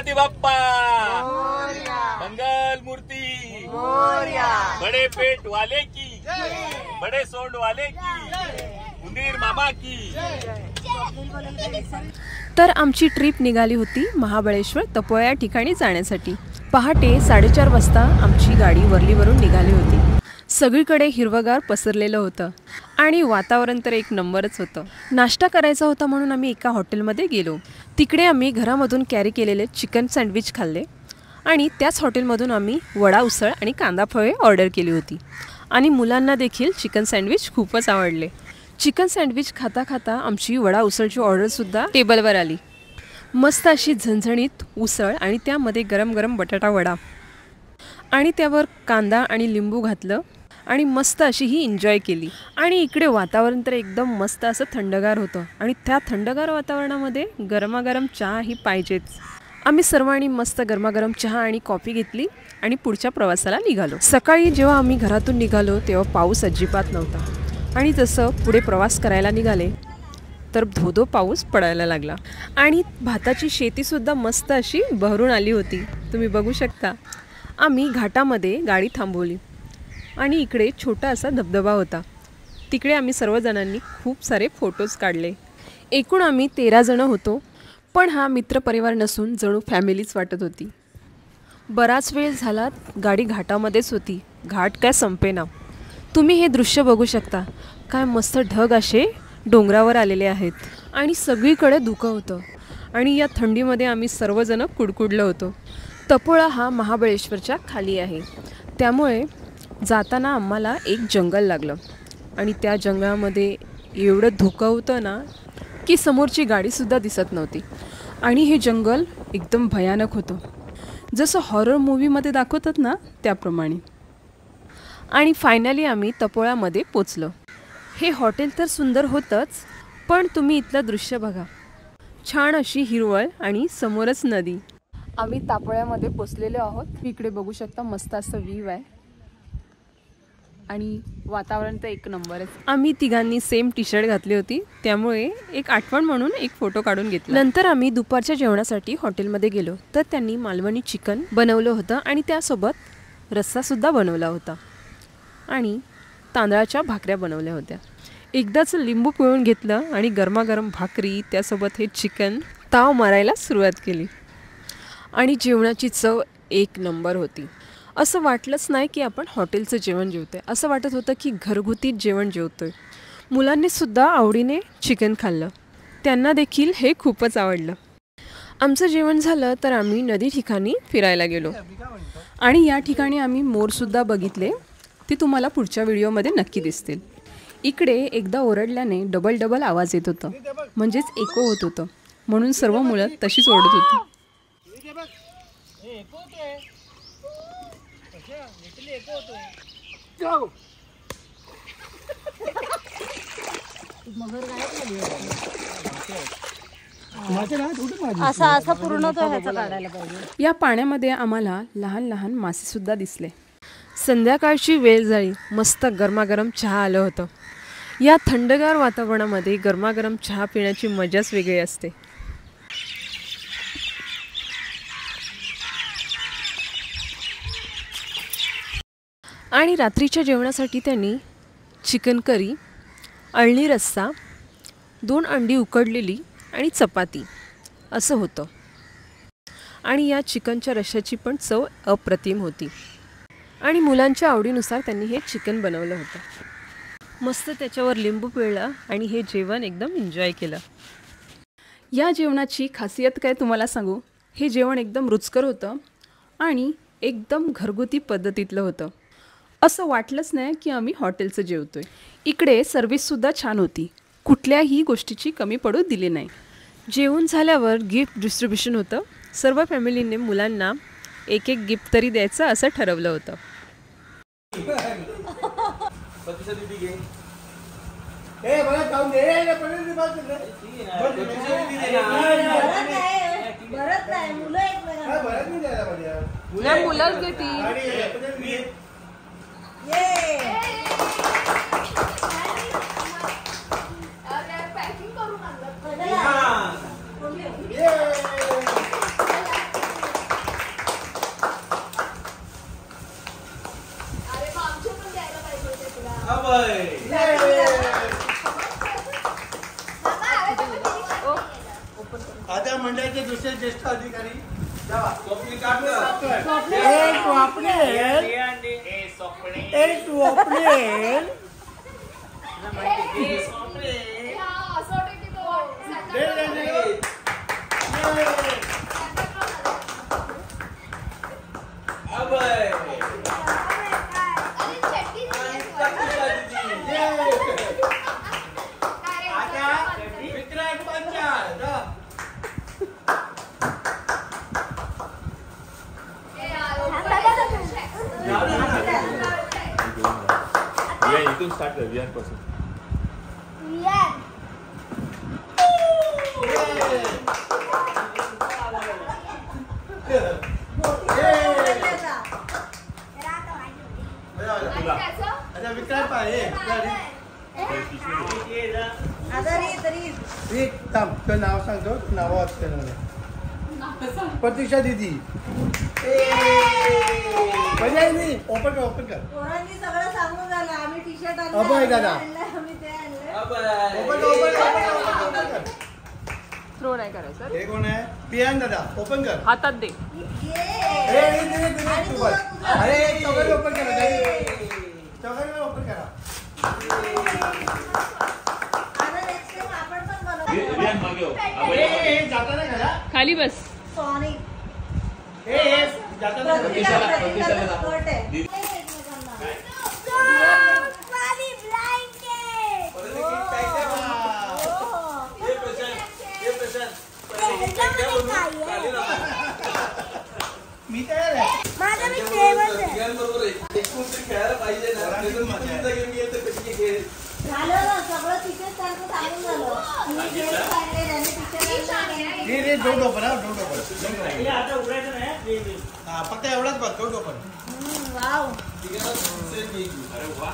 गणपति बप्पा मंगल मूर्ति बड़े पेट वाले की बड़े सोंड वाले की उंदीर मामा की। तर आमची ट्रिप निघाली होती महाबळेश्वर तपोळा या ठिकाणी जाण्यासाठी। पहाटे 4:30 वाजता आमची गाडी वरलीवरून निघाली होती। सगळीकडे हिरवगार पसरलेलं होतं आणि वातावरण तर एक नंबरच होतं। नाश्ता करायचा होता म्हणून आम्ही एका हॉटेलमध्ये गेलो। तिकडे आम्ही घरामधून कॅरी केलेले चिकन सँडविच खाल्ले आणि त्याच हॉटेलमधून आम्ही वडा उसळ आणि कांदा फळे ऑर्डर केली होती आणि मुलांना देखील चिकन सँडविच खूपच आवडले। चिकन सँडविच खाता खाता आमची वडा उसळची ऑर्डरसुद्धा टेबलवर आली। मस्त अशी झणझणीत उसळ आणि त्यामध्ये गरम गरम बटाटा वडा आणि त्यावर कांदा आणि लिंबू घातलं आणि मस्त अशी ही एन्जॉय केली। आणि इकडे वातावरण तर एकदम मस्त असं थंडगार होतं आणि त्या थंडगार वातावरणामध्ये गरमागरम चहा ही पाहिजेच। आम्ही सर्वांनी मस्त गरमागरम चहा आणि कॉफी घेतली आणि पुढच्या प्रवासाला निघालो। सकाळी जेव्हा आम्ही घरातून निघालो तेव्हा पाऊस अजिबात नव्हता आणि जसं पुढे प्रवास करायला निघाले तर धोधो पाऊस पडायला लागला आणि भाताची शेतीसुद्धा मस्त अशी बहरून आली होती, तुम्ही बघू शकता। आम्ही घाटामध्ये गाडी थांबवली आणि इकडे छोटा असा धबधबा होता। तिकडे आम्ही सर्वजणांनी खूप सारे फोटोज काढले। एकूण आम्ही 13 जण होतो, पण हा मित्रपरिवार नसून जणू फॅमिलीच वाटत होती। बराच वेळ झाला गाडी घाटामध्येच होती, घाट काय संपेना। तुम्ही हे दृश्य बघू शकता, काय मस्त ढग असे डोंगरावर आलेले आहेत आणि सगळीकडे धुकं होतं आणि या थंडीमध्ये आम्ही सर्वजण कुडकुडलो होतो। तपोळा हा महाबळेश्वरच्या खाली आहे, त्यामुळे जाताना आम्हाला एक जंगल लागलं आणि त्या जंगलामध्ये एवढं धुकं होतं ना की समोरची गाडीसुद्धा दिसत नव्हती आणि हे जंगल एकदम भयानक होतं, जसं हॉरर मूवीमध्ये दाखवतात ना त्याप्रमाणे। आणि फायनली आम्ही तपोळामध्ये पोचलो। हे हॉटेल तर सुंदर होतंच, पण तुम्ही इथलं दृश्य बघा, छान अशी हिरवळ आणि समोरच नदी। आम्ही तापोळ्यामध्ये पोचलेलो आहोत। इकडे बघू शकता मस्त असं व्ह्यू आहे आणि वातावरण तर एक नंबरच। आम्ही तिघांनी सेम टी शर्ट घातली होती, त्यामुळे एक आठवण म्हणून एक फोटो काढून घेतला। नंतर आम्ही दुपारच्या जेवणासाठी हॉटेलमध्ये गेलो तर त्यांनी मालवणी चिकन बनवलं होतं आणि त्यासोबत रस्सासुद्धा बनवला होता आणि तांदळाच्या भाकऱ्या बनवल्या होत्या। एकदाच लिंबू पिळून घेतलं आणि गरमागरम भाकरी त्यासोबत हे चिकन ताव मारायला सुरुवात केली आणि जेवणाची चव एक नंबर होती। असं वाटलंच नाही की आपण हॉटेलचं जेवण जेवतोय, असं वाटत होतं की घरगुती जेवण जेवतोय। मुलांनीसुद्धा आवडीने चिकन खाल्लं, त्यांना देखील हे खूपच आवडलं। आमचं जेवण झालं तर आम्ही नदी ठिकाणी फिरायला गेलो आणि या ठिकाणी आम्ही मोरसुद्धा बघितले, ते तुम्हाला पुढच्या व्हिडिओमध्ये नक्की दिसतील। इकडे एकदा ओरडल्याने डबल डबल आवाज येत होतं, म्हणजेच एको होत होतं, म्हणून सर्व मुलं तशीच ओरडत होती। या पाण्यामध्ये आम्हाला लहान लहान मासेसुद्धा दिसले। संध्याकाळची वेळ झाली, मस्त गरमागरम चहा आलं होतं। या थंडगार वातावरणामध्ये गरमागरम चहा पिण्याची मजाच वेगळी असते। आणि रात्रीच्या जेवणासाठी त्यांनी चिकन करी, अळणी रस्सा, 2 अंडी उकडलेली आणि चपाती असं होतं आणि या चिकनच्या रश्श्याची पण चव अप्रतिम होती आणि मुलांच्या आवडीनुसार त्यांनी हे चिकन बनवलं होतं। मस्त त्याच्यावर लिंबू पिळलं आणि हे जेवण एकदम एन्जॉय केलं। या जेवणाची खासियत काय तुम्हाला सांगू, हे जेवण एकदम रुचकर होतं आणि एकदम घरगुती पद्धतीतलं होतं। असं वाटलंच नाही की आम्ही हॉटेलचं जेवतोय। इकडे सर्व्हिससुद्धा छान होती, कुठल्याही गोष्टीची कमी पडू दिली नाही। जेवण झाल्यावर गिफ्ट डिस्ट्रीब्युशन होतं, सर्व फॅमिलीने मुलांना एक एक गिफ्ट तरी द्यायचं असं ठरवलं होतं। मुलंच देती। आता मंडळाचे दुसरे ज्येष्ठ अधिकारी इथून स्टार्ट कर विहान पासून. विक्रांत पाहिजे नाव सांगतो नाव प्रतीक्षा दीदी ओपन कर सगळं सांगून झालं. आम्ही टी शर्ट अभय दादा आम्ही ते आणलं. थ्रो नाही करायचं. हे कोण आहे? पियान दादा ओपन कर. हातात दे. अरे चौघांनी ओपन करा. चौघांनी ओपन करा. विहान मागे हो. जाताना करा. खाली बस. सॉरी जाताना मी तयार आहे. माझं मी सेवच आहे. खेळायला पाहिजे ना. झालं ना सगळं तिथेच सारखं सांगून झालं. डोंट ओपन फक्त एवढाच बघ. Don't open. वाव. अरे वा.